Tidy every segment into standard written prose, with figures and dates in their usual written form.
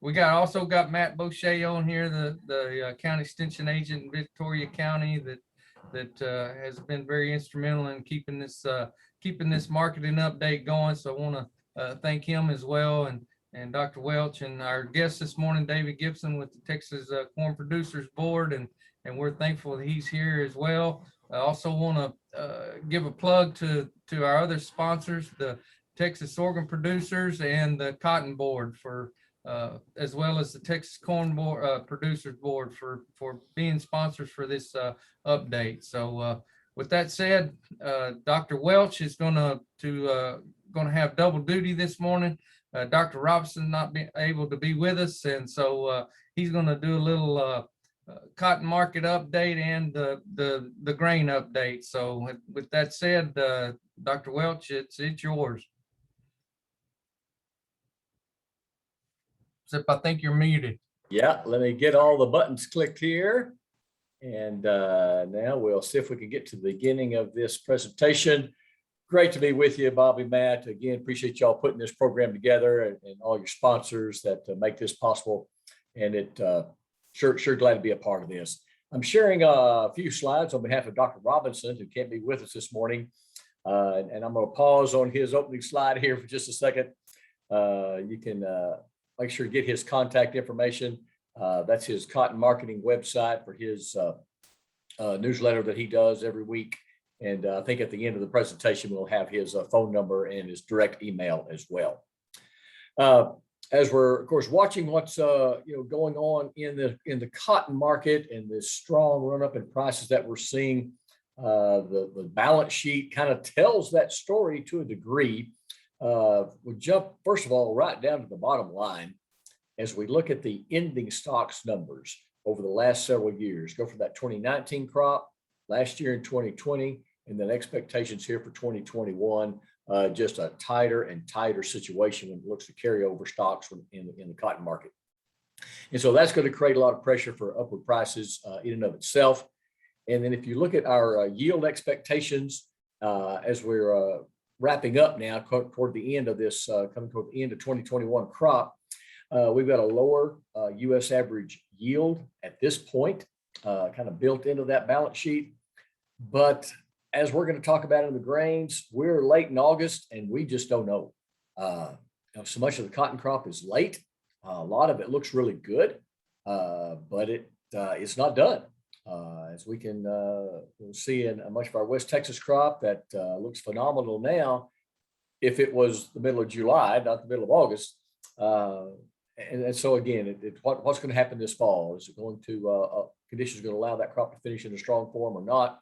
we also got Matt Boucher on here, the county extension agent in Victoria County that has been very instrumental in keeping this marketing update going. So I want to thank him as well, and Dr. Welch, and our guest this morning, David Gibson with the Texas Corn Producers Board, and we're thankful that he's here as well. I also want to give a plug to our other sponsors, the Texas Sorghum Producers and the Cotton Board, for as well as the Texas Corn Board, Producers Board, for being sponsors for this update. So with that said, Dr. Welch is going to have double duty this morning. Dr. Robinson not be able to be with us, and so he's going to do a little cotton market update and the grain update. So with that said, Dr. Welch, it's yours. Except I think you're muted. Yeah, let me get all the buttons clicked here. And now we'll see if we can get to the beginning of this presentation. Great to be with you, Bobby, Matt. Again, appreciate y'all putting this program together, and all your sponsors that make this possible. And it sure glad to be a part of this. I'm sharing a few slides on behalf of Dr. Robinson, who can't be with us this morning. And I'm going to pause on his opening slide here for just a second. You can make sure to get his contact information. That's his cotton marketing website for his newsletter that he does every week. And I think at the end of the presentation, we'll have his phone number and his direct email as well. As we're, of course, watching what's going on in the cotton market and this strong run up in prices that we're seeing, the balance sheet kind of tells that story to a degree. We jump, first of all, right down to the bottom line as we look at the ending stocks numbers over the last several years. Go for that 2019 crop, last year in 2020, and then expectations here for 2021. Just a tighter and tighter situation when it looks to carry over stocks in the cotton market. And so that's going to create a lot of pressure for upward prices in and of itself. And then if you look at our yield expectations as we're wrapping up now toward the end of this, coming toward the end of 2021 crop, we've got a lower U.S. average yield at this point, kind of built into that balance sheet. But as we're going to talk about in the grains, we're late in August and we just don't know. So much of the cotton crop is late. A lot of it looks really good, but it's not done. As we can see in much of our West Texas crop that looks phenomenal now. If it was the middle of July, not the middle of August. And so again, what's going to happen this fall? Is it going to, conditions going to allow that crop to finish in a strong form or not?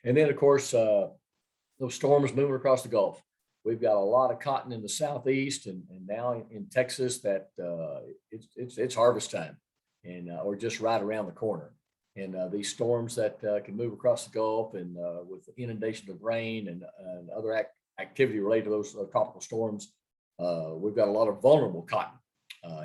And then, of course, those storms moving across the Gulf. We've got a lot of cotton in the southeast and now in Texas that it's harvest time, and or just right around the corner. And these storms that can move across the Gulf and with the inundation of rain and other activity related to those tropical storms, we've got a lot of vulnerable cotton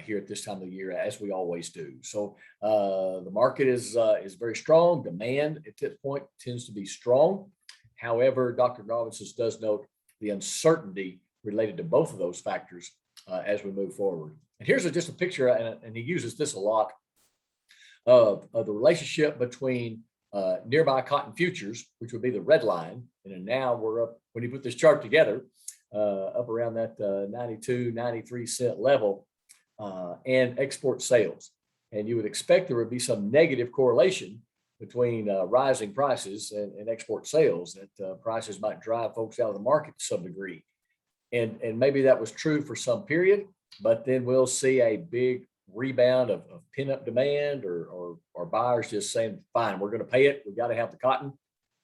here at this time of the year, as we always do. So the market is very strong. Demand at this point tends to be strong. However, Dr. Robinson does note the uncertainty related to both of those factors as we move forward. And here's just a picture, and he uses this a lot, of the relationship between nearby cotton futures, which would be the red line. And then now we're up, when you put this chart together, up around that 92, 93 cent level, and export sales. And you would expect there would be some negative correlation between rising prices and export sales, that prices might drive folks out of the market to some degree. And maybe that was true for some period, but then we'll see a big rebound of pin-up demand or buyers just saying, fine, we're going to pay it. We got to have the cotton.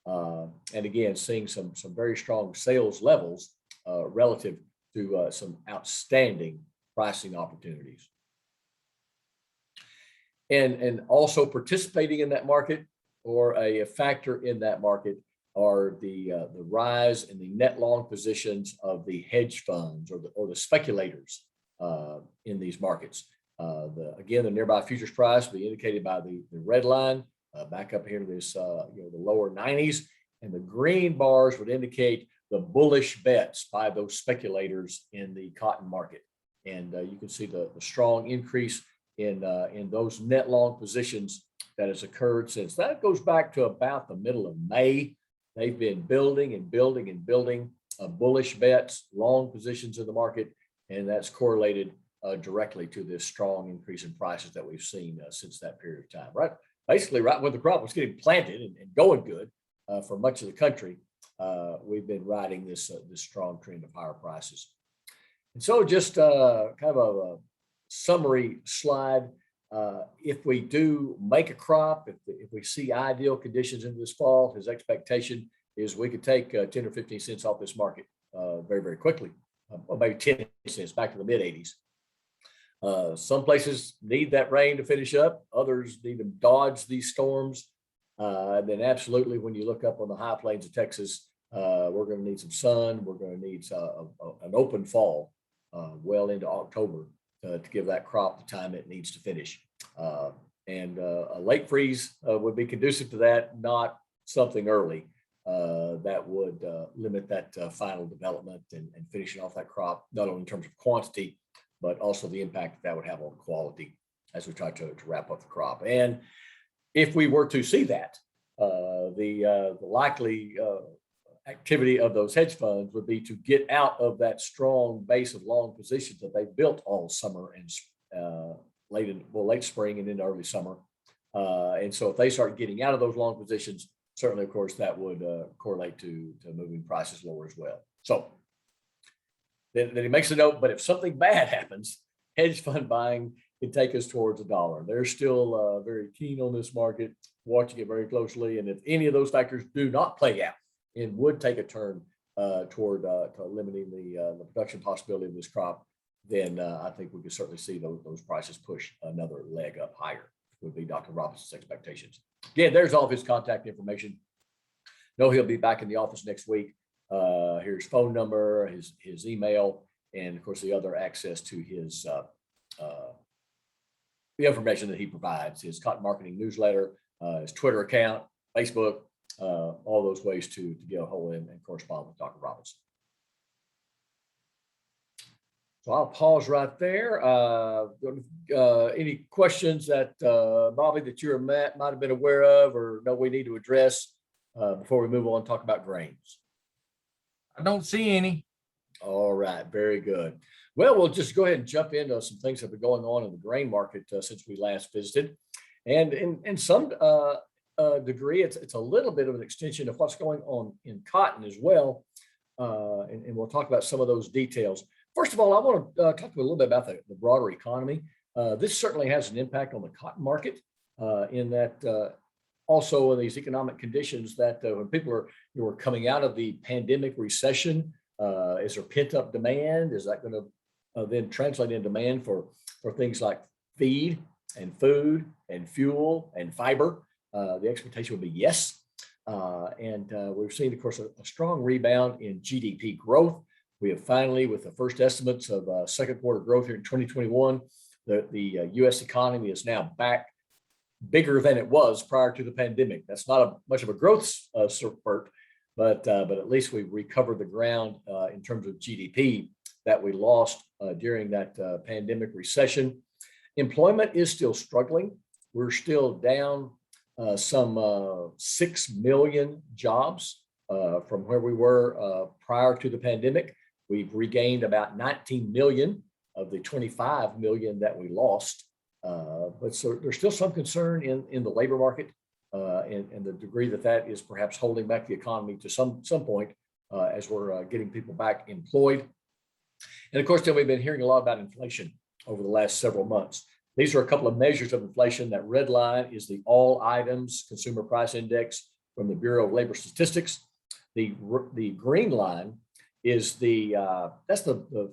And again, seeing some very strong sales levels relative to some outstanding pricing opportunities. And also participating in that market, or a factor in that market, are the rise in the net long positions of the hedge funds or the speculators in these markets. Again, the nearby futures price will be indicated by the red line back up here to this the lower 90s, and the green bars would indicate the bullish bets by those speculators in the cotton market. And you can see the strong increase in those net long positions that has occurred since. That goes back to about the middle of May. They've been building and building and building bullish bets, long positions in the market, and that's correlated directly to this strong increase in prices that we've seen since that period of time. Right, basically, right when the crop was getting planted and going good for much of the country, we've been riding this strong trend of higher prices. And so, just kind of a summary slide. If we do make a crop, if we see ideal conditions in this fall, his expectation is we could take 10 or 15 cents off this market very, very quickly, or maybe 10 cents back to the mid 80s. Some places need that rain to finish up. Others need to dodge these storms. And then absolutely, when you look up on the high plains of Texas, we're going to need some sun. We're going to need an open fall well into October to give that crop the time it needs to finish. And a late freeze would be conducive to that, not something early that would limit that final development and finishing off that crop, not only in terms of quantity, but also the impact that would have on quality as we try to wrap up the crop. And if we were to see that, the likely activity of those hedge funds would be to get out of that strong base of long positions that they built all summer and late spring and into early summer. And so if they start getting out of those long positions, certainly, of course, that would correlate to moving prices lower as well. So then he makes a note, but if something bad happens, hedge fund buying can take us towards $1. They're still very keen on this market, watching it very closely. And if any of those factors do not play out and would take a turn toward limiting the production possibility of this crop, then I think we could certainly see those prices push another leg up higher, would be Dr. Robinson's expectations. Again, there's all of his contact information. Know he'll be back in the office next week. Here's phone number, his email, and of course the other access to his the information that he provides, his cotton marketing newsletter, his Twitter account, Facebook, all those ways to get a hold of him and correspond with Dr. Robinson. So I'll pause right there. Any questions that Bobby, that you or Matt might have been aware of or know we need to address before we move on and talk about grains? I don't see any. All right, very good. Well, we'll just go ahead and jump into some things that have been going on in the grain market since we last visited. And in some degree, it's a little bit of an extension of what's going on in cotton as well. And we'll talk about some of those details. First of all, I want to talk a little bit about the broader economy. This certainly has an impact on the cotton market in that also in these economic conditions that when people are coming out of the pandemic recession, is there pent up demand? Is that going to then translate into demand for things like feed and food and fuel and fiber? The expectation would be yes. And we've seen, of course, a strong rebound in GDP growth. We have finally, with the first estimates of second quarter growth here in 2021, the U.S. economy is now back bigger than it was prior to the pandemic. That's not much of a growth spurt, but at least we've recovered the ground in terms of GDP that we lost during that pandemic recession. Employment is still struggling. We're still down some 6 million jobs from where we were prior to the pandemic. We've regained about 19 million of the 25 million that we lost. But so there's still some concern in the labor market and the degree that is perhaps holding back the economy to some point as we're getting people back employed. And of course, then we've been hearing a lot about inflation over the last several months. These are a couple of measures of inflation. That red line is the all items consumer price index from the Bureau of Labor Statistics. The green line is that's the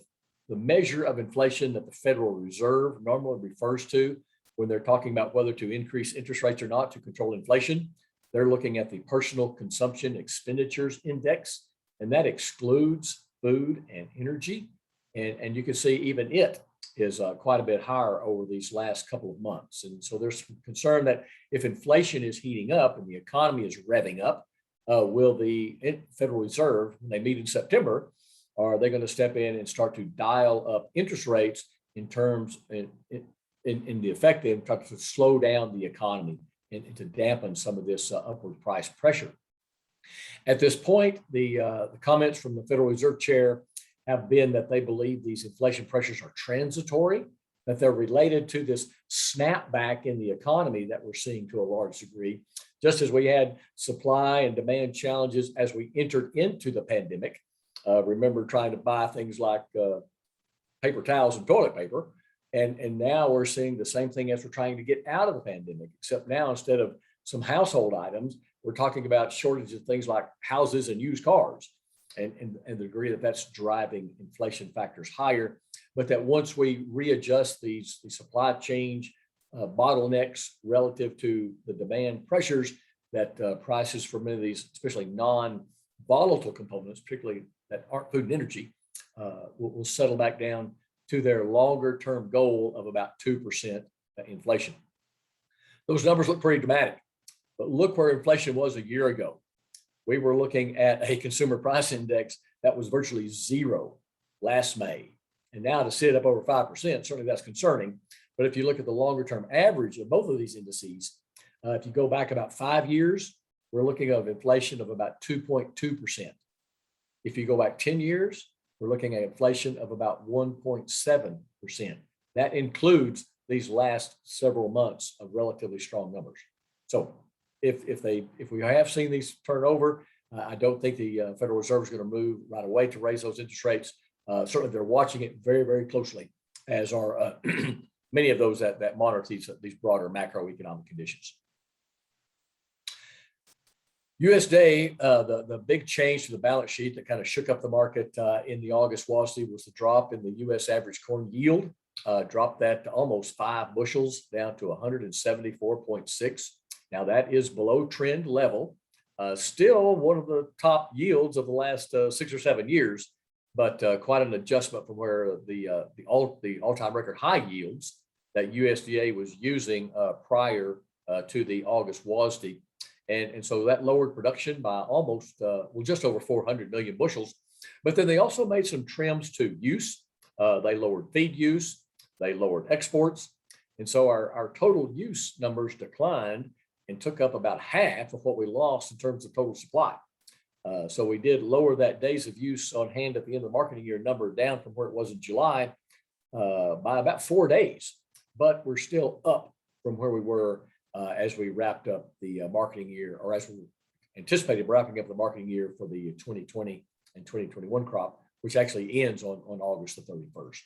measure of inflation that the Federal Reserve normally refers to when they're talking about whether to increase interest rates or not to control inflation. They're looking at the Personal Consumption Expenditures Index, and that excludes food and energy. And you can see even it is quite a bit higher over these last couple of months. And so there's concern that if inflation is heating up and the economy is revving up, will the Federal Reserve, when they meet in September, are they going to step in and start to dial up interest rates in terms in the effect in trying to slow down the economy and to dampen some of this upward price pressure. At this point, the comments from the Federal Reserve Chair have been that they believe these inflation pressures are transitory, that they're related to this snapback in the economy that we're seeing to a large degree, just as we had supply and demand challenges as we entered into the pandemic. Remember trying to buy things like paper towels and toilet paper. And now we're seeing the same thing as we're trying to get out of the pandemic, except now instead of some household items, we're talking about shortages of things like houses and used cars, and the degree that that's driving inflation factors higher. But that once we readjust the supply chain bottlenecks relative to the demand pressures, that prices for many of these, especially non-volatile components, particularly that aren't food and energy, will settle back down to their longer term goal of about 2% inflation. Those numbers look pretty dramatic, but look where inflation was a year ago. We were looking at a consumer price index that was virtually zero last May. And now to sit up over 5%, certainly that's concerning. But if you look at the longer term average of both of these indices, if you go back about 5 years, we're looking at inflation of about 2.2%. If you go back 10 years, we're looking at inflation of about 1.7%. That includes these last several months of relatively strong numbers. So if we have seen these turn over, I don't think the Federal Reserve is going to move right away to raise those interest rates. Certainly, they're watching it very, very closely, as are many of those that monitor these broader macroeconomic conditions. USDA, the big change to the balance sheet that kind of shook up the market in the August WASDE was the drop in the U.S. average corn yield, dropped that to almost 5 bushels down to 174.6. Now that is below trend level, still one of the top yields of the last 6 or 7 years, but quite an adjustment from where the all-time record high yields that USDA was using prior to the August WASDE. And so that lowered production by almost, just over 400 million bushels. But then they also made some trims to use. They lowered feed use, they lowered exports. And so our total use numbers declined and took up about half of what we lost in terms of total supply. So we did lower that days of use on hand at the end of the marketing year number down from where it was in July by about 4 days. But we're still up from where we were as we wrapped up the marketing year, or as we anticipated wrapping up the marketing year for the 2020 and 2021 crop, which actually ends on August the 31st.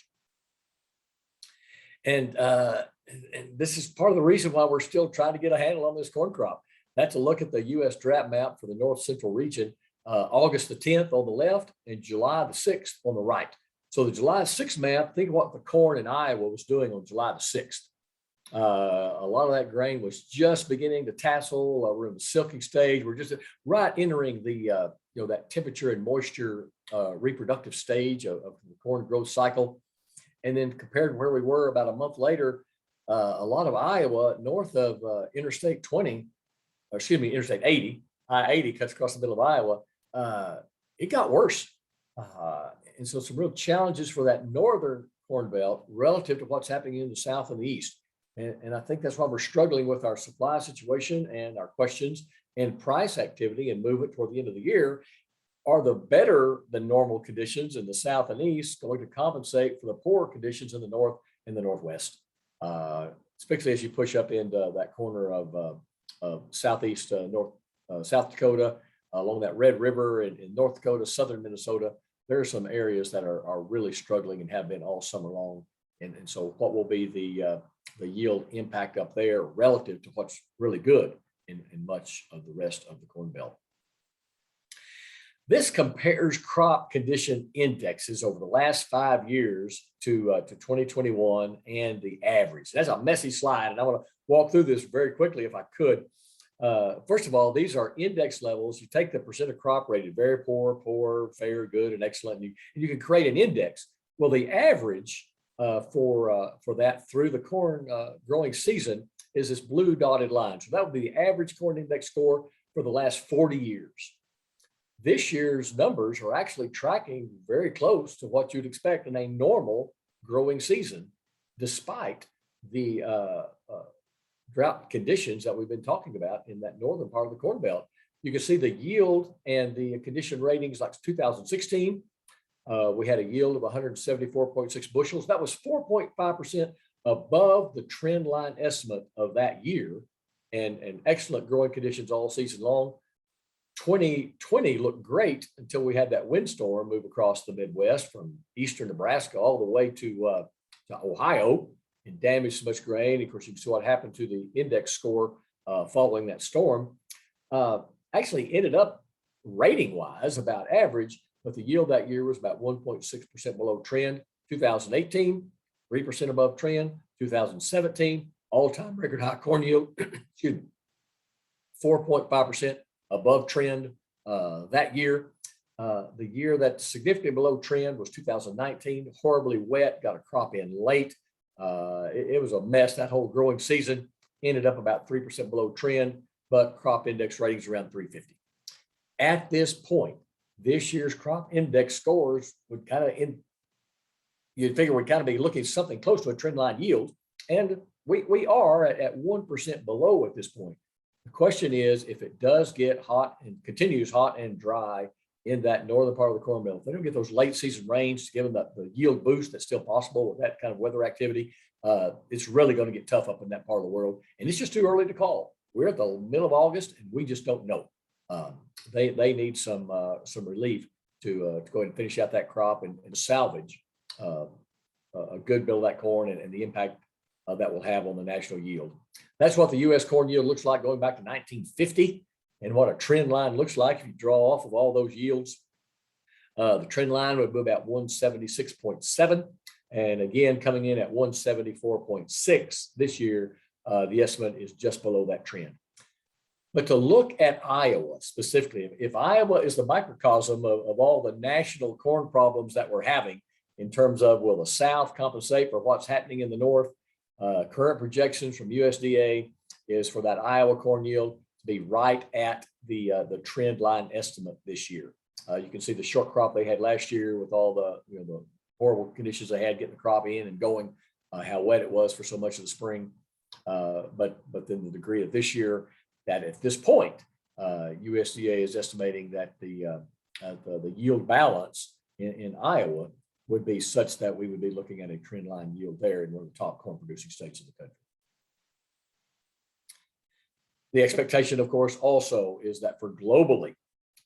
And this is part of the reason why we're still trying to get a handle on this corn crop. That's a look at the U.S. drought map for the North Central region, August the 10th on the left and July the 6th on the right. So the July 6th map, think of what the corn in Iowa was doing on July the 6th. A lot of that grain was just beginning to tassel. We're in the silking stage. We're just right entering the that temperature and moisture reproductive stage of the corn growth cycle. And then compared to where we were about a month later, a lot of Iowa north of Interstate 80, I-80 cuts across the middle of Iowa. It got worse. And so some real challenges for that northern corn belt relative to what's happening in the south and the east. And I think that's why we're struggling with our supply situation and our questions and price activity and movement toward the end of the year. Are the better than normal conditions in the south and east going to compensate for the poor conditions in the north and the northwest? Especially as you push up into that corner of southeast South Dakota, along that Red River in North Dakota, southern Minnesota. There are some areas that are really struggling and have been all summer long. And so what will be the yield impact up there relative to what's really good in much of the rest of the Corn Belt? This compares crop condition indexes over the last 5 years to 2021 and the average. That's a messy slide, and I want to walk through this very quickly if I could. First of all, these are index levels. You take the percent of crop rated very poor, poor, fair, good, and excellent, and you can create an index. Well, the average for that through the corn growing season is this blue dotted line. So that would be the average corn index score for the last 40 years. This year's numbers are actually tracking very close to what you'd expect in a normal growing season, despite the drought conditions that we've been talking about in that northern part of the Corn Belt. You can see the yield and the condition ratings like 2016. We had a yield of 174.6 bushels. That was 4.5% above the trend line estimate of that year, and excellent growing conditions all season long. 2020 looked great until we had that windstorm move across the Midwest from eastern Nebraska all the way to Ohio and damaged so much grain. Of course, you can see what happened to the index score following that storm. Actually ended up rating wise about average, but the yield that year was about 1.6% below trend. 2018, 3% above trend. 2017, all-time record high corn yield, excuse me, 4.5% above trend that year. The year that's significantly below trend was 2019, horribly wet, got a crop in late. It was a mess. That whole growing season ended up about 3% below trend, but crop index ratings around 350. At this point, this year's crop index scores would kind of, you'd figure we'd kind of be looking something close to a trend line yield. And we are at 1% below at this point. The question is, if it does get hot and continues hot and dry in that northern part of the Corn Belt, if they don't get those late season rains, given the yield boost that's still possible with that kind of weather activity, it's really going to get tough up in that part of the world. And it's just too early to call. We're at the middle of August and we just don't know. They need some relief to go ahead and finish out that crop and salvage a good bill of that corn and the impact that will have on the national yield. That's what the U.S. corn yield looks like going back to 1950 and what a trend line looks like if you draw off of all those yields. The trend line would be about 176.7. And again, coming in at 174.6 this year, the estimate is just below that trend. But to look at Iowa specifically, if Iowa is the microcosm of all the national corn problems that we're having in terms of will the South compensate for what's happening in the North, current projections from USDA is for that Iowa corn yield to be right at the trend line estimate this year. You can see the short crop they had last year with all the horrible conditions they had getting the crop in and going, how wet it was for so much of the spring. But then the degree of this year, that at this point, USDA is estimating that the yield balance in Iowa would be such that we would be looking at a trend line yield there in one of the top corn producing states in the country. The expectation, of course, also is that for globally,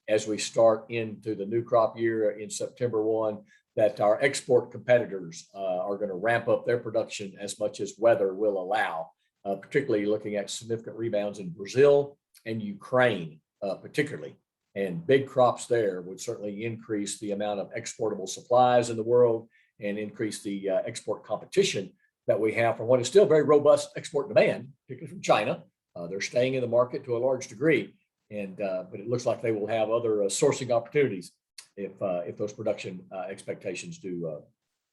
as we start into the new crop year in September 1, that our export competitors are going to ramp up their production as much as weather will allow. Particularly looking at significant rebounds in Brazil and Ukraine, particularly. And big crops there would certainly increase the amount of exportable supplies in the world and increase the export competition that we have from what is still very robust export demand, particularly from China. They're staying in the market to a large degree, but it looks like they will have other sourcing opportunities if those production expectations do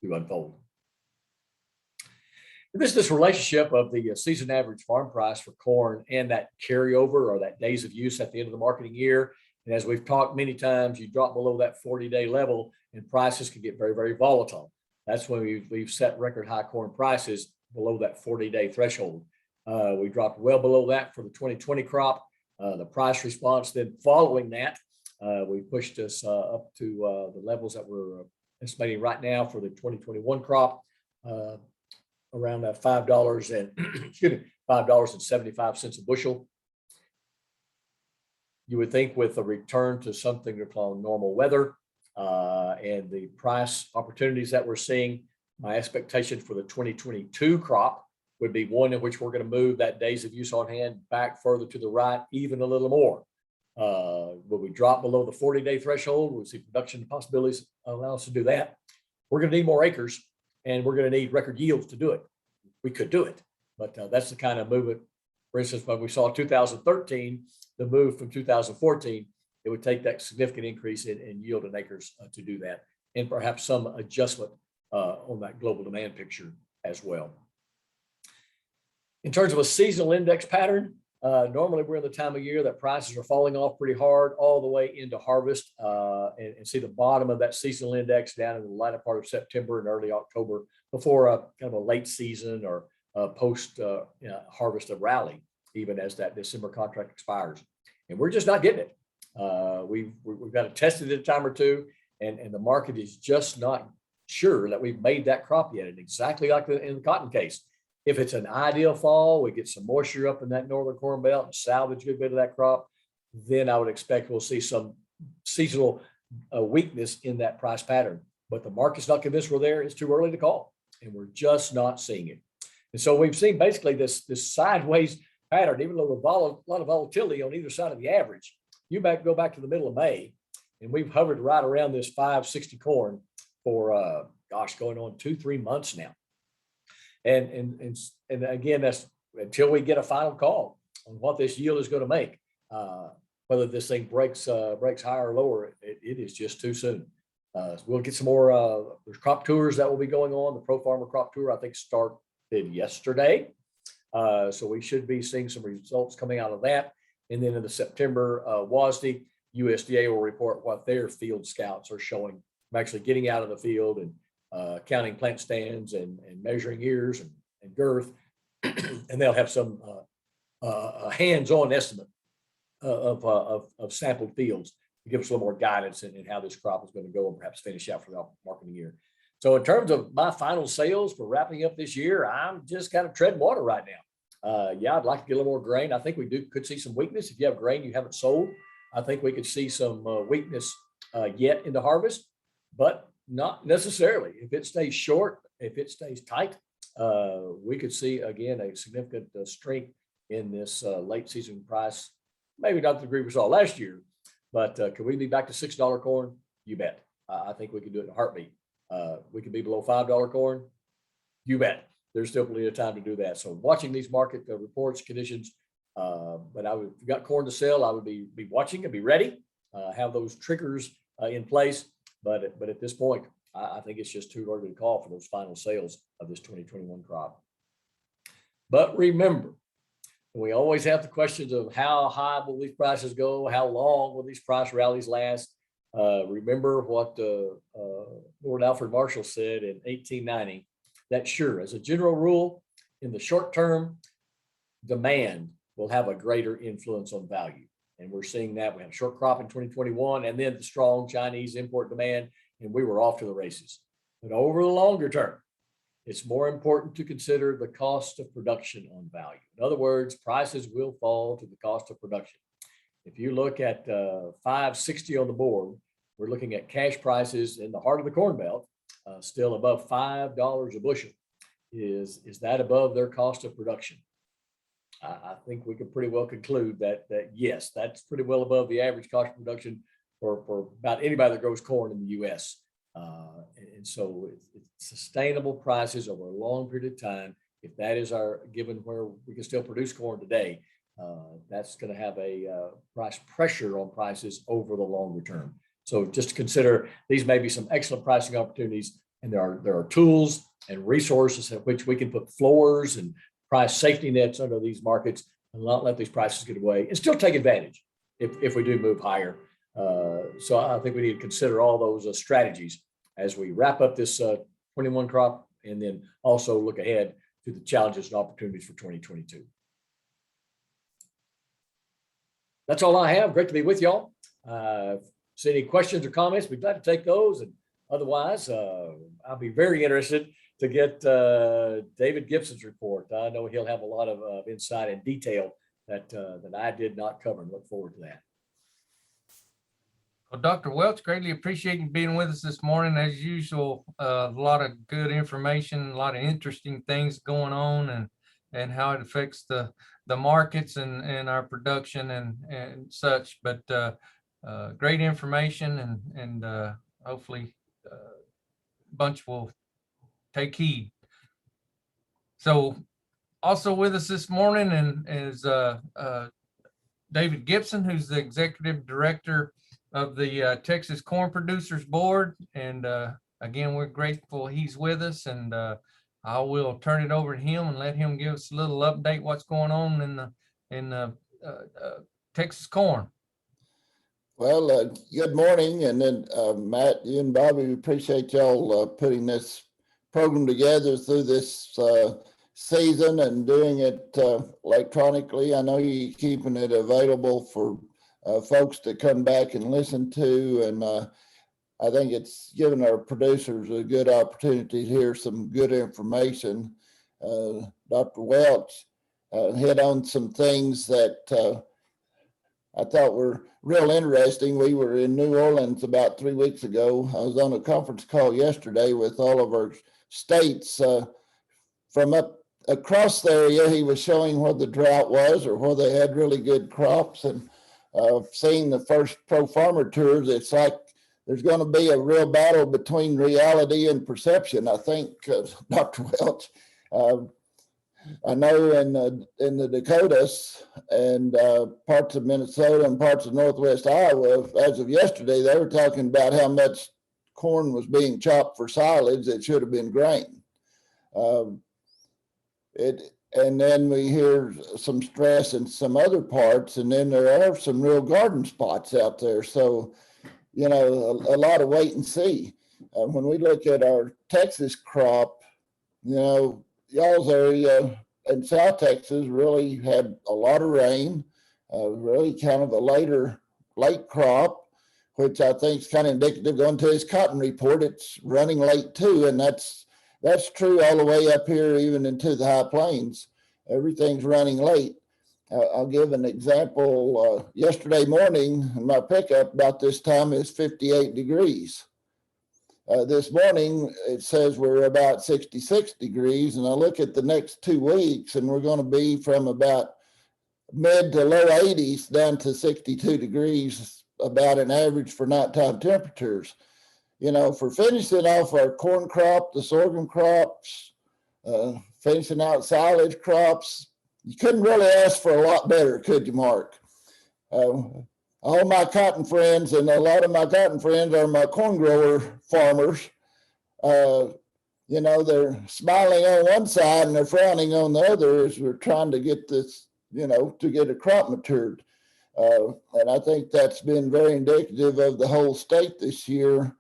unfold. This relationship of the season average farm price for corn and that carryover or that days of use at the end of the marketing year. And as we've talked many times, you drop below that 40-day level and prices can get very, very volatile. That's when we've set record high corn prices below that 40-day threshold. We dropped well below that for the 2020 crop. The price response then following that, we pushed us up to the levels that we're estimating right now for the 2021 crop. Around that $5 and excuse me, $5.75 a bushel. You would think with a return to something we call normal weather and the price opportunities that we're seeing, my expectation for the 2022 crop would be one in which we're going to move that days of use on hand back further to the right, even a little more. Will we drop below the 40-day threshold? We'll see production possibilities allow us to do that. We're going to need more acres. And we're going to need record yields to do it. We could do it, but that's the kind of movement. For instance, when we saw 2013, the move from 2014, it would take that significant increase in yield and acres to do that, and perhaps some adjustment on that global demand picture as well. In terms of a seasonal index pattern, normally we're in the time of year that prices are falling off pretty hard all the way into harvest and see the bottom of that seasonal index down in the latter part of September and early October before a kind of a late season or post harvest of rally, even as that December contract expires. And we're just not getting it. We've got to test it a time or two, and the market is just not sure that we've made that crop yet. And exactly like in the cotton case, if it's an ideal fall, we get some moisture up in that northern corn belt and salvage a good bit of that crop, then I would expect we'll see some seasonal weakness in that price pattern. But the market's not convinced we're there. It's too early to call, and we're just not seeing it. And so we've seen basically this sideways pattern, even though there's a lot of volatility on either side of the average. You go back to the middle of May, and we've hovered right around this 560 corn for going on 2-3 months now. And again, that's until we get a final call on what this yield is going to make. Whether this thing breaks higher or lower, it is just too soon. We'll get some more. There's crop tours that will be going on. The Pro Farmer Crop Tour, I think, started yesterday. So we should be seeing some results coming out of that. And then in the September WASDE, USDA will report what their field scouts are showing. I'm actually getting out of the field and counting plant stands and measuring ears and girth. And they'll have some hands-on estimate of sampled fields to give us a little more guidance in how this crop is going to go and perhaps finish out for the marketing year. So in terms of my final sales for wrapping up this year, I'm just kind of treading water right now. Yeah, I'd like to get a little more grain. I think we could see some weakness. If you have grain you haven't sold, I think we could see some weakness yet in the harvest, but not necessarily. If it stays short, if it stays tight, we could see again a significant strength in this late season price. Maybe not the degree we saw last year, but could we be back to $6 corn? You bet. I think we could do it in a heartbeat. We could be below $5 corn. You bet. There's still plenty of time to do that. So watching these market reports, conditions, but if you got corn to sell, I would be watching and be ready, have those triggers in place. But at this point, I think it's just too early to call for those final sales of this 2021 crop. But remember, we always have the questions of how high will these prices go? How long will these price rallies last? Remember what Lord Alfred Marshall said in 1890, that sure, as a general rule, in the short term, demand will have a greater influence on value. And we're seeing that. We had a short crop in 2021 and then the strong Chinese import demand, and we were off to the races. But over the longer term, it's more important to consider the cost of production on value. In other words, prices will fall to the cost of production. If you look at 560 on the board, we're looking at cash prices in the heart of the Corn Belt, still above $5 a bushel. Is that above their cost of production? I think we can pretty well conclude that yes, that's pretty well above the average cost of production for about anybody that grows corn in the U.S. And so it's sustainable prices over a long period of time. If that is given where we can still produce corn today, that's going to have a price pressure on prices over the longer term. So just to consider, these may be some excellent pricing opportunities, and there are tools and resources at which we can put floors and price safety nets under these markets and not let these prices get away and still take advantage if we do move higher. So I think we need to consider all those strategies as we wrap up this 21 crop, and then also look ahead to the challenges and opportunities for 2022. That's all I have. Great to be with y'all. See any questions or comments, we'd glad to take those. And otherwise, I'll be very interested to get David Gibson's report. I know he'll have a lot of insight and detail that I did not cover, and look forward to that. Well, Dr. Welch, greatly appreciate you being with us this morning. As usual, a lot of good information, a lot of interesting things going on, and how it affects the markets and our production and such. But great information, and hopefully a bunch will take heed. So also with us this morning is David Gibson, who's the executive director of the Texas Corn Producers Board. And again, we're grateful he's with us, and I will turn it over to him and let him give us a little update what's going on in the Texas corn. Well, good morning. And then Matt, you and Bobby, we appreciate y'all putting this program together through this season and doing it electronically. I know you're keeping it available for folks to come back and listen to, and I think it's given our producers a good opportunity to hear some good information. Dr. Welch hit on some things that I thought were real interesting. We were in New Orleans about 3 weeks ago. I was on a conference call yesterday with all of our states from up across the area. He was showing where the drought was or where they had really good crops. And seeing the first pro farmer tours, it's like there's going to be a real battle between reality and perception. I think, Dr. Welch, I know in the Dakotas and parts of Minnesota and parts of Northwest Iowa, as of yesterday, they were talking about how much corn was being chopped for silage that should have been grain. And then we hear some stress in some other parts, and then there are some real garden spots out there. So, you know, a lot of wait and see. When we look at our Texas crop, you know, y'all's area in South Texas really had a lot of rain, really kind of a late crop, which I think is kind of indicative. Going to his cotton report, it's running late too, and that's true all the way up here, even into the high plains. Everything's running late. I'll give an example. Yesterday morning, my pickup about this time is 58 degrees. This morning, it says we're about 66 degrees, and I look at the next 2 weeks, and we're going to be from about mid to low 80s down to 62 degrees, about an average for nighttime temperatures. You know, for finishing off our corn crop, the sorghum crops, finishing out silage crops, you couldn't really ask for a lot better, could you, Mark? All my cotton friends, and a lot of my cotton friends are my corn grower farmers. You know, they're smiling on one side and they're frowning on the other as we're trying to get this, you know, to get a crop matured. And I think that's been very indicative of the whole state this year.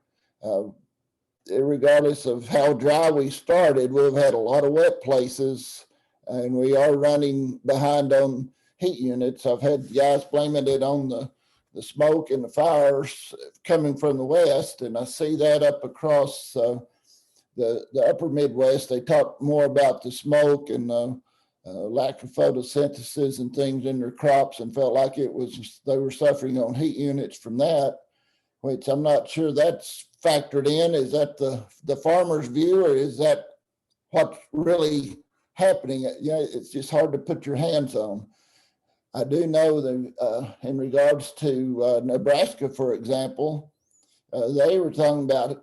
Regardless of how dry we started, we've had a lot of wet places, and we are running behind on heat units. I've had guys blaming it on the smoke and the fires coming from the west, and I see that up across the upper Midwest. They talk more about the smoke and lack of photosynthesis and things in their crops, and felt like they were suffering on heat units from that, which I'm not sure that's factored in. Is that the farmer's view, or is that what's really happening? Yeah, it's just hard to put your hands on. I do know that in regards to Nebraska, for example, they were talking about it.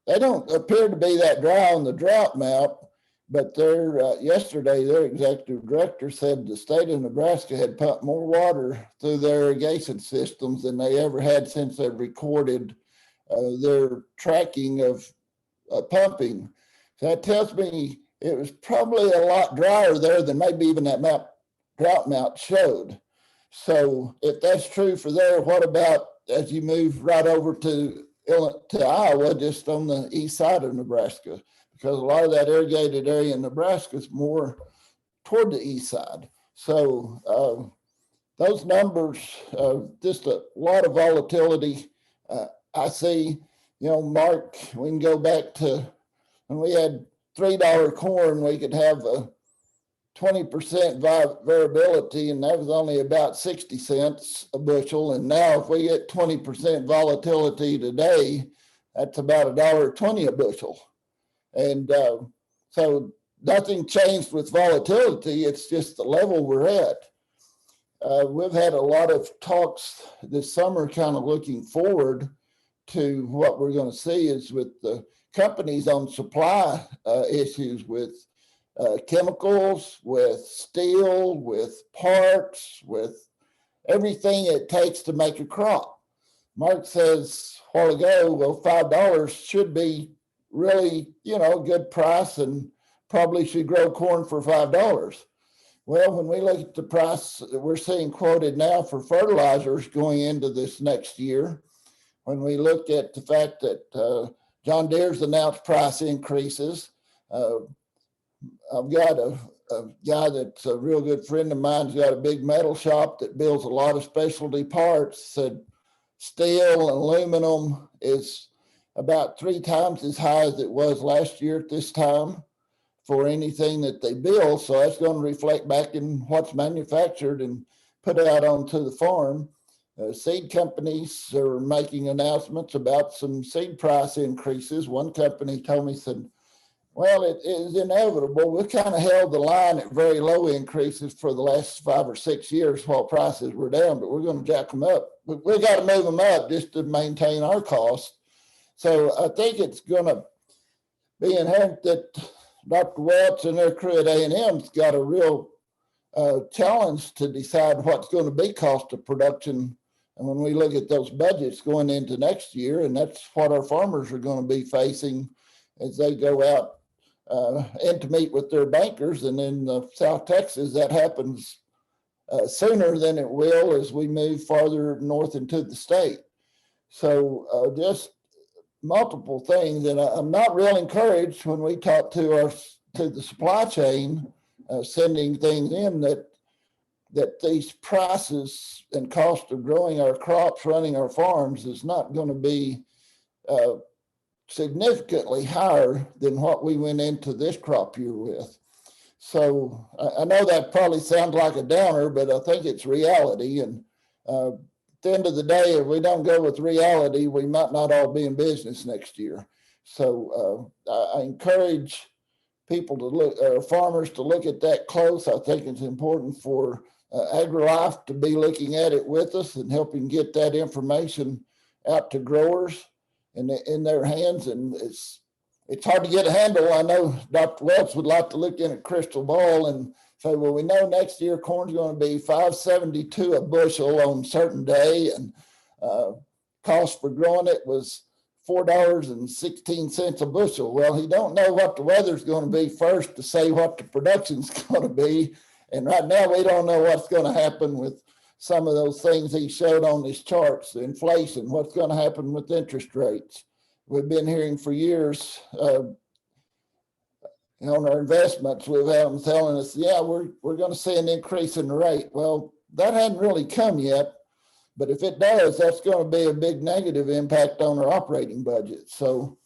They don't appear to be that dry on the drought map, but yesterday their executive director said the state of Nebraska had pumped more water through their irrigation systems than they ever had since they recorded their tracking of pumping. So that tells me it was probably a lot drier there than maybe even that drought map showed. So if that's true for there, what about as you move right over to Iowa, just on the east side of Nebraska? Because a lot of that irrigated area in Nebraska is more toward the east side. So those numbers, just a lot of volatility. I see, you know, Mark, we can go back to when we had $3 corn, we could have a 20% variability, and that was only about 60 cents a bushel. And now if we get 20% volatility today, that's about $1.20 a bushel. And so nothing changed with volatility. It's just the level we're at. We've had a lot of talks this summer kind of looking forward to what we're going to see is with the companies on supply issues with chemicals, with steel, with parts, with everything it takes to make a crop. Mark says a while ago, well, $5 should be really, you know, a good price and probably should grow corn for $5. Well, when we look at the price that we're seeing quoted now for fertilizers going into this next year, when we look at the fact that John Deere's announced price increases, I've got a guy that's a real good friend of mine. He's got a big metal shop that builds a lot of specialty parts. Said steel and aluminum is about 3 times as high as it was last year at this time for anything that they build. So that's going to reflect back in what's manufactured and put out onto the farm. Seed companies are making announcements about some seed price increases. One company told me, said, well, it is inevitable. We kind of held the line at very low increases for the last 5 or 6 years while prices were down, but we're going to jack them up. We got to move them up just to maintain our costs. So I think it's going to be inherent that Dr. Welch and their crew at A&M's got a real challenge to decide what's going to be cost of production. And when we look at those budgets going into next year, and that's what our farmers are going to be facing as they go out and to meet with their bankers. And in South Texas, that happens sooner than it will as we move farther north into the state. So just multiple things. And I'm not real encouraged when we talk to the supply chain, sending things in that these prices and cost of growing our crops, running our farms is not going to be significantly higher than what we went into this crop year with. So I know that probably sounds like a downer, but I think it's reality. And at the end of the day, if we don't go with reality, we might not all be in business next year. So I encourage people to look, farmers to look at that close. I think it's important for AgriLife to be looking at it with us and helping get that information out to growers in their hands. And it's hard to get a handle. I know Dr. Welch would like to look in a crystal ball and say, well, we know next year corn's going to be $5.72 a bushel on a certain day, and cost for growing it was $4.16 a bushel. Well, he don't know what the weather's going to be first to say what the production's going to be. And right now, we don't know what's going to happen with some of those things he showed on his charts, the inflation, what's going to happen with interest rates. We've been hearing for years on our investments, we've had them telling us, yeah, we're going to see an increase in the rate. Well, that hadn't really come yet, but if it does, that's going to be a big negative impact on our operating budget. So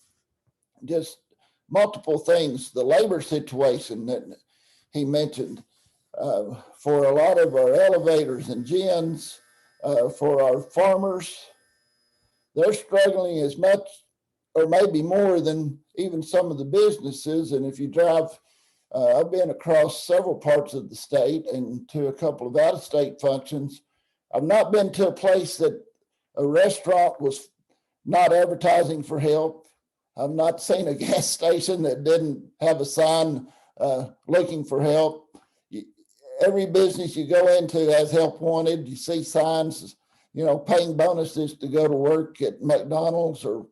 just multiple things, the labor situation that he mentioned, for a lot of our elevators and gens, for our farmers, they're struggling as much or maybe more than even some of the businesses. And if you drive, I've been across several parts of the state and to a couple of out-of-state functions. I've not been to a place that a restaurant was not advertising for help. I've not seen a gas station that didn't have a sign looking for help. Every business you go into has help wanted. You see signs, paying bonuses to go to work at McDonald's or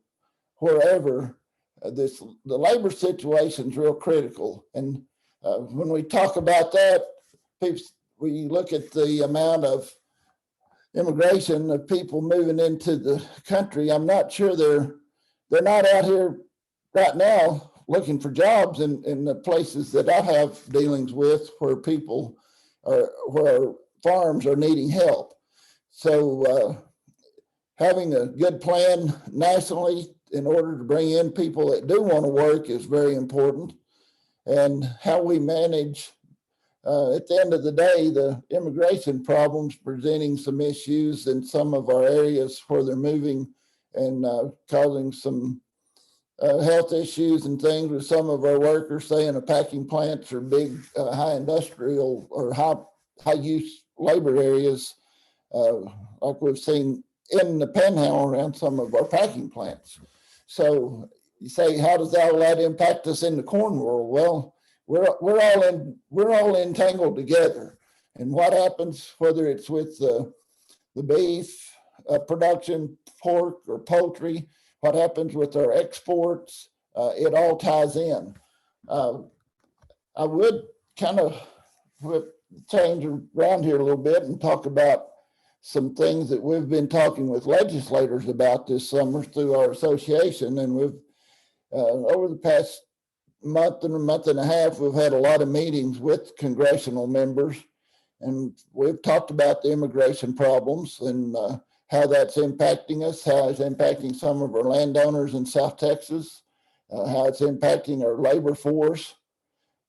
wherever. The labor situation is real critical. And when we talk about that, we look at the amount of immigration of people moving into the country. I'm not sure they're not out here right now looking for jobs in the places that I have dealings with where people are, where farms are needing help. So having a good plan nationally in order to bring in people that do want to work is very important. And how we manage, at the end of the day, the immigration problems presenting some issues in some of our areas where they're moving and causing some health issues and things with some of our workers, say in the packing plants or big high industrial or high use labor areas, like we've seen in the Panhandle around some of our packing plants. So you say, how does all that impact us in the corn world? Well, we're all entangled together. And what happens, whether it's with the beef production, pork or poultry, what happens with our exports, it all ties in. I would kind of change around here a little bit and talk about some things that we've been talking with legislators about this summer through our association. And we've, over the past month and a month and a half, we've had a lot of meetings with congressional members, and we've talked about the immigration problems and how that's impacting us, how it's impacting some of our landowners in South Texas, how it's impacting our labor force.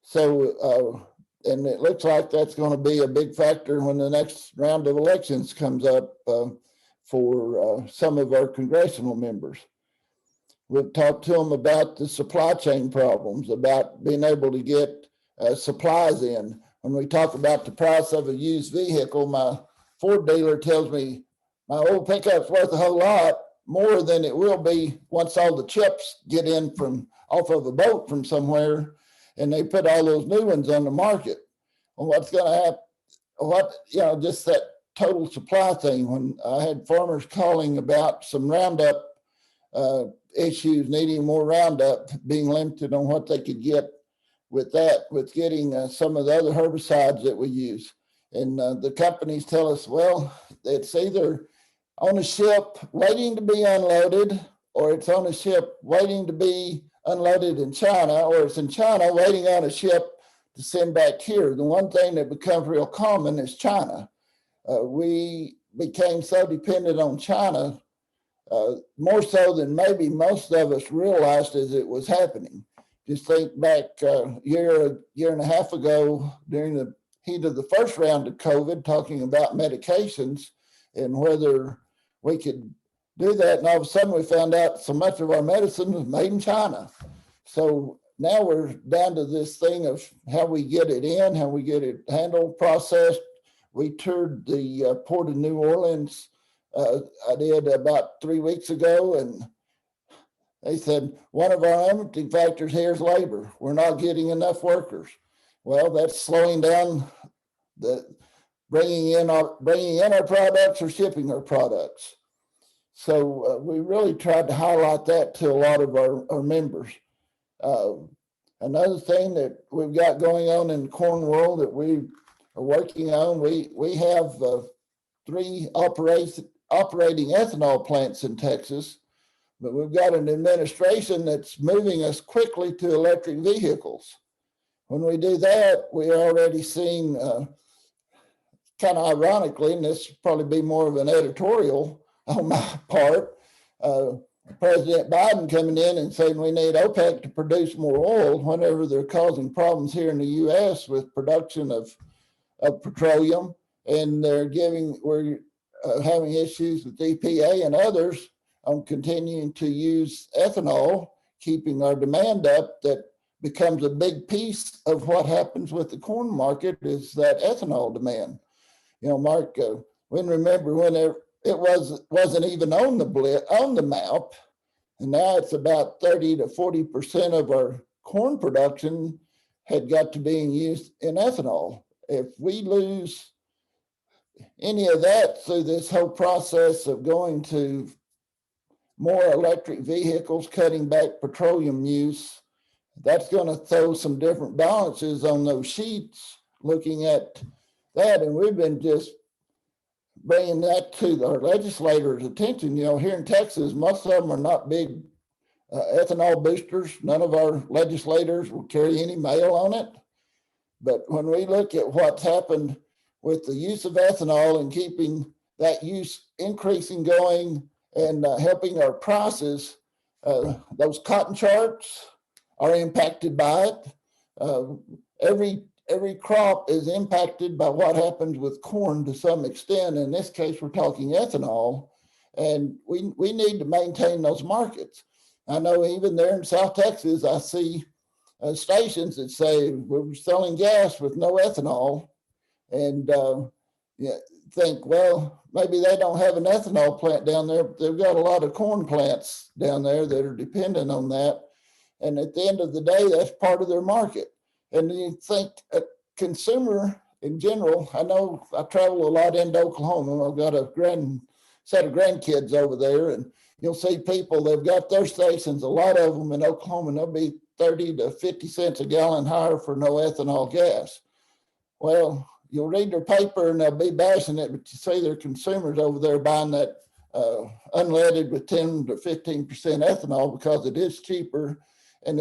So, and it looks like that's going to be a big factor when the next round of elections comes up for some of our congressional members. We've talked to them about the supply chain problems, about being able to get supplies in. When we talk about the price of a used vehicle, my Ford dealer tells me my old pickup's worth a whole lot more than it will be once all the chips get in from off of a boat from somewhere and they put all those new ones on the market. Well, what's going to happen? Just that total supply thing. When I had farmers calling about some Roundup issues, needing more Roundup, being limited on what they could get with that, with getting some of the other herbicides that we use. And the companies tell us, well, it's either on a ship waiting to be unloaded, or it's on a ship waiting to be unloaded in China, or it's in China waiting on a ship to send back here. The one thing that becomes real common is China. We became so dependent on China, more so than maybe most of us realized as it was happening. Just think back a year and a half ago during the heat of the first round of COVID, talking about medications and whether we could do that. And all of a sudden we found out so much of our medicine was made in China. So now we're down to this thing of how we get it in, how we get it handled, processed. We toured the Port of New Orleans. I did about 3 weeks ago, and they said, one of our limiting factors here is labor. We're not getting enough workers. Well, that's slowing down the bringing in our products or shipping our products. So we really tried to highlight that to a lot of our members. Another thing that we've got going on in the corn world that we are working on, we have 3 operating ethanol plants in Texas, but we've got an administration that's moving us quickly to electric vehicles. When we do that, we're already seeing, kind of ironically, and this will probably be more of an editorial on my part, President Biden coming in and saying we need OPEC to produce more oil whenever they're causing problems here in the U.S. with production of petroleum, and we're having issues with EPA and others on continuing to use ethanol, keeping our demand up. That becomes a big piece of what happens with the corn market is that ethanol demand. Mark, we remember when it wasn't even on the map, and now it's about 30 to 40% of our corn production had got to being used in ethanol. If we lose any of that through this whole process of going to more electric vehicles, cutting back petroleum use, that's going to throw some different balances on those sheets looking at that. And we've been just bringing that to our legislators' attention. Here in Texas, most of them are not big ethanol boosters. None of our legislators will carry any mail on it. But when we look at what's happened with the use of ethanol and keeping that use increasing going and helping our prices, those cotton charts are impacted by it. Every crop is impacted by what happens with corn to some extent. In this case, we're talking ethanol, and we need to maintain those markets. I know even there in South Texas, I see stations that say we're selling gas with no ethanol, and think, well, maybe they don't have an ethanol plant down there. They've got a lot of corn plants down there that are dependent on that. And at the end of the day, that's part of their market. And you think a consumer in general, I know I travel a lot into Oklahoma. I've got a set of grandkids over there, and you'll see people, they've got their stations, a lot of them in Oklahoma, and they'll be 30 to 50 cents a gallon higher for no ethanol gas. Well, you'll read their paper and they'll be bashing it, but you see their consumers over there buying that unleaded with 10 to 15% ethanol because it is cheaper, and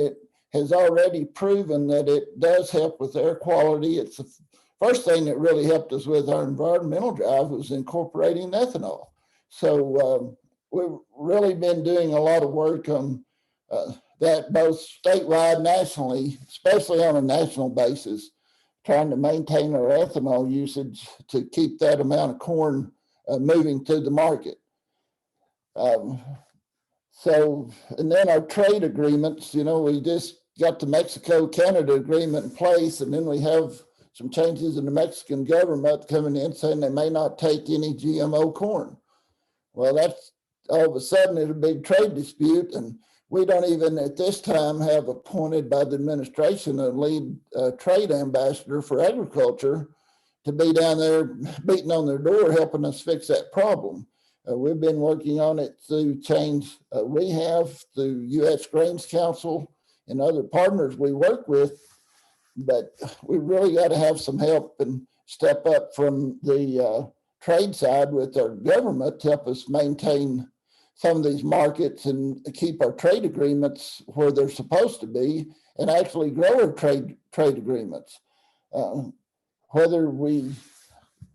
has already proven that it does help with air quality. It's the first thing that really helped us with our environmental drive was incorporating ethanol. So we've really been doing a lot of work on that both statewide, nationally, especially on a national basis, trying to maintain our ethanol usage to keep that amount of corn moving to the market. And then our trade agreements, we just got the Mexico-Canada agreement in place, and then we have some changes in the Mexican government coming in saying they may not take any GMO corn. Well, that's all of a sudden it's a big trade dispute, and we don't even at this time have appointed by the administration a lead trade ambassador for agriculture to be down there beating on their door, helping us fix that problem. We've been working on it through change we have through U.S. Grains Council and other partners we work with, but we really got to have some help and step up from the trade side with our government to help us maintain some of these markets and keep our trade agreements where they're supposed to be and actually grow our trade agreements. Whether we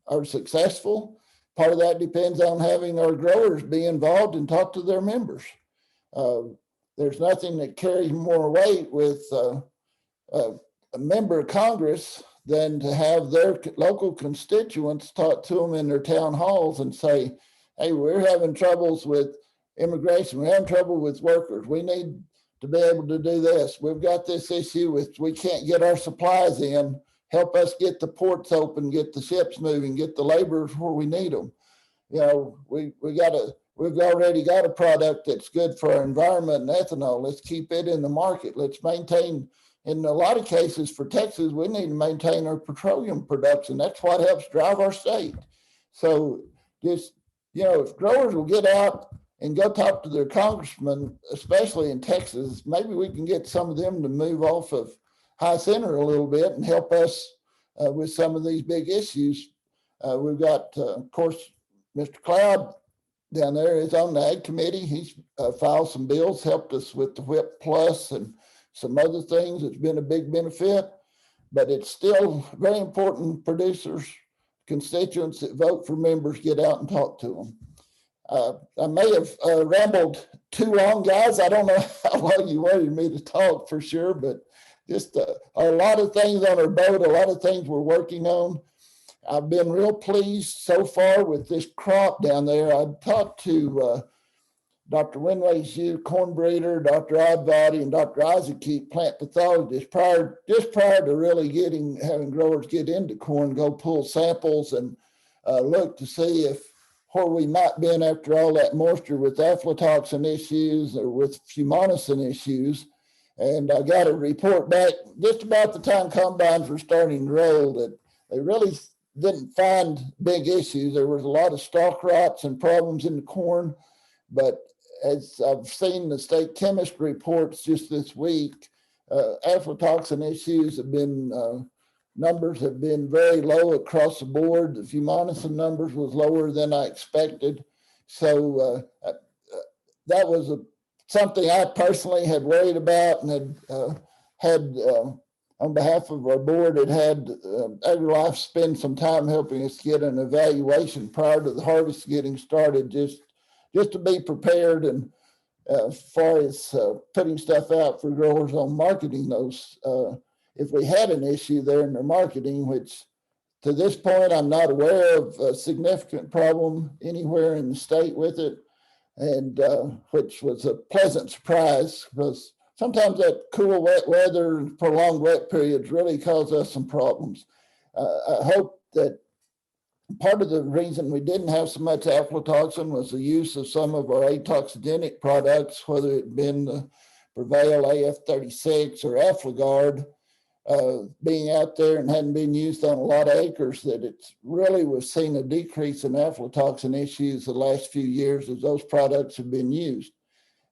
are successful, part of that depends on having our growers be involved and talk to their members. There's nothing that carries more weight with a member of Congress than to have their local constituents talk to them in their town halls and say, hey, we're having troubles with immigration, we're having trouble with workers, we need to be able to do this. We've got this issue with we can't get our supplies in. Help us get the ports open, get the ships moving, get the laborers where we need them. We've already got a product that's good for our environment and ethanol. Let's keep it in the market. Let's maintain, in a lot of cases for Texas, we need to maintain our petroleum production. That's what helps drive our state. So just, if growers will get out and go talk to their congressmen, especially in Texas, maybe we can get some of them to move off of high center a little bit and help us with some of these big issues. We've got, of course, Mr. Cloud down there is on the Ag Committee. He's filed some bills, helped us with the WHIP Plus and some other things. It's been a big benefit, but it's still very important producers, constituents that vote for members get out and talk to them. I may have rambled too long, guys. I don't know how long you wanted me to talk for sure, but just a lot of things on our boat, a lot of things we're working on. I've been real pleased so far with this crop down there. I talked to Dr. Winway's corn breeder, Dr. Oddbody, and Dr. Isaac, plant pathologist, prior to really having growers get into corn, go pull samples and look to see where we might be in after all that moisture with aflatoxin issues or with fumonisin issues. And I got a report back just about the time combines were starting to roll that they really didn't find big issues. There was a lot of stalk rots and problems in the corn, but as I've seen the state chemist reports just this week, aflatoxin issues have been, numbers have been very low across the board. The fumonisin numbers was lower than I expected. So that was something I personally had worried about and had on behalf of our board, had AgriLife spend some time helping us get an evaluation prior to the harvest getting started, just to be prepared and as far as putting stuff out for growers on marketing those. If we had an issue there in their marketing, which to this point, I'm not aware of a significant problem anywhere in the state with it, and which was a pleasant surprise because sometimes that cool, wet weather and prolonged wet periods really cause us some problems. I hope that part of the reason we didn't have so much aflatoxin was the use of some of our atoxigenic products, whether it been the Prevail AF36 or Afligard, being out there and hadn't been used on a lot of acres, that it's really was seen a decrease in aflatoxin issues the last few years as those products have been used.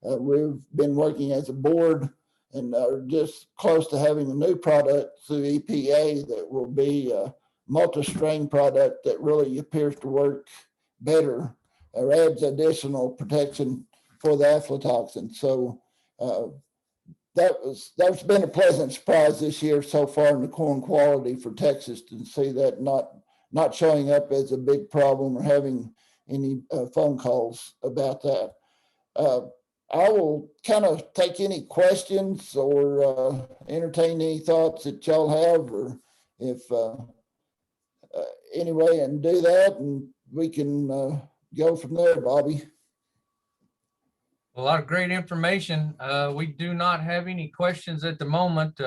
We've been working as a board and are just close to having a new product through EPA that will be a multi-strain product that really appears to work better or adds additional protection for the aflatoxin. So that's been a pleasant surprise this year so far in the corn quality for Texas, to see that not showing up as a big problem or having any phone calls about that. I will kind of take any questions or entertain any thoughts that y'all have, or if anyway, and do that, and we can go from there, Bobby. A lot of great information. We do not have any questions at the moment,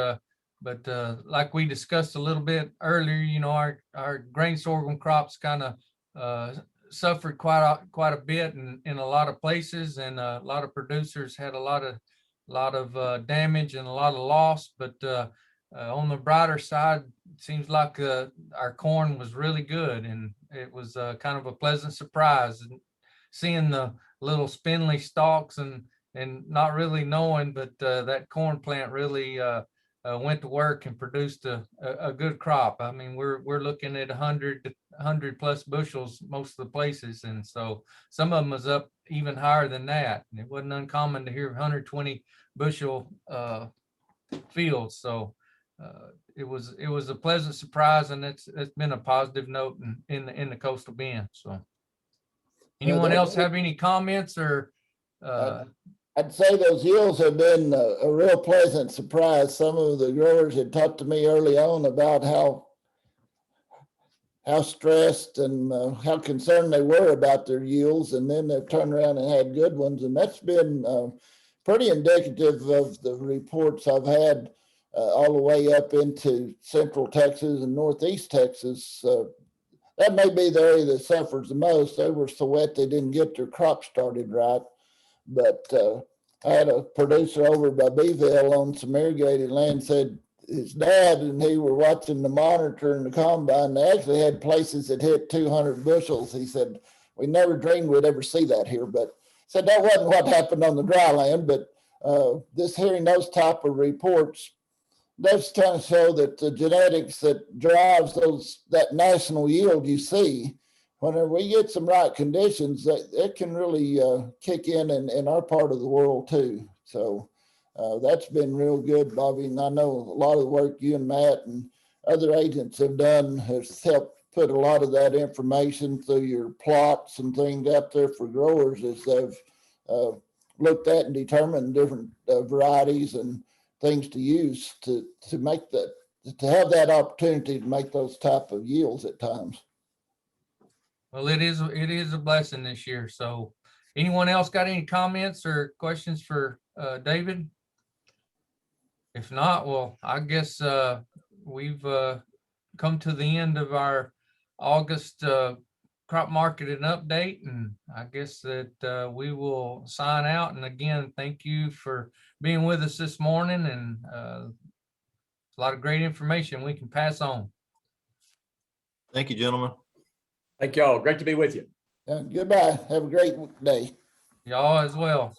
but like we discussed a little bit earlier, you know, our grain sorghum crops kind of suffered quite a bit in a lot of places, and a lot of producers had a lot of damage and a lot of loss. But on the brighter side, it seems like our corn was really good, and it was kind of a pleasant surprise, and seeing the little spindly stalks and not really knowing, but that corn plant really went to work and produced a good crop. I mean, we're looking at 100 plus bushels most of the places, and so some of them was up even higher than that. And it wasn't uncommon to hear 120 bushel fields. So it was a pleasant surprise, and it's been a positive note in the coastal bend. So anyone else have any comments or? I'd say those yields have been a real pleasant surprise. Some of the growers had talked to me early on about how stressed and how concerned they were about their yields, and then they've turned around and had good ones. And that's been pretty indicative of the reports I've had all the way up into central Texas and northeast Texas. That may be the area that suffers the most. They were so wet they didn't get their crop started right. But I had a producer over by Beeville on some irrigated land, said his dad and he were watching the monitor and the combine. They actually had places that hit 200 bushels. He said, we never dreamed we'd ever see that here, but said that wasn't what happened on the dry land. But this hearing those type of reports does kind of show that the genetics that drives that national yield you see, whenever we get some right conditions, it can really kick in our part of the world too. So that's been real good, Bobby. And I know a lot of the work you and Matt and other agents have done has helped put a lot of that information through your plots and things out there for growers as they've looked at and determined different varieties and things to use to make that, to have that opportunity to make those type of yields at times. Well, it is a blessing this year. So anyone else got any comments or questions for David? If not, well, I guess we've come to the end of our August crop market and update, and I guess that we will sign out. And again, thank you for being with us this morning, and a lot of great information we can pass on. Thank you, gentlemen. Thank y'all. Great to be with you. Goodbye. Have a great day. Y'all as well.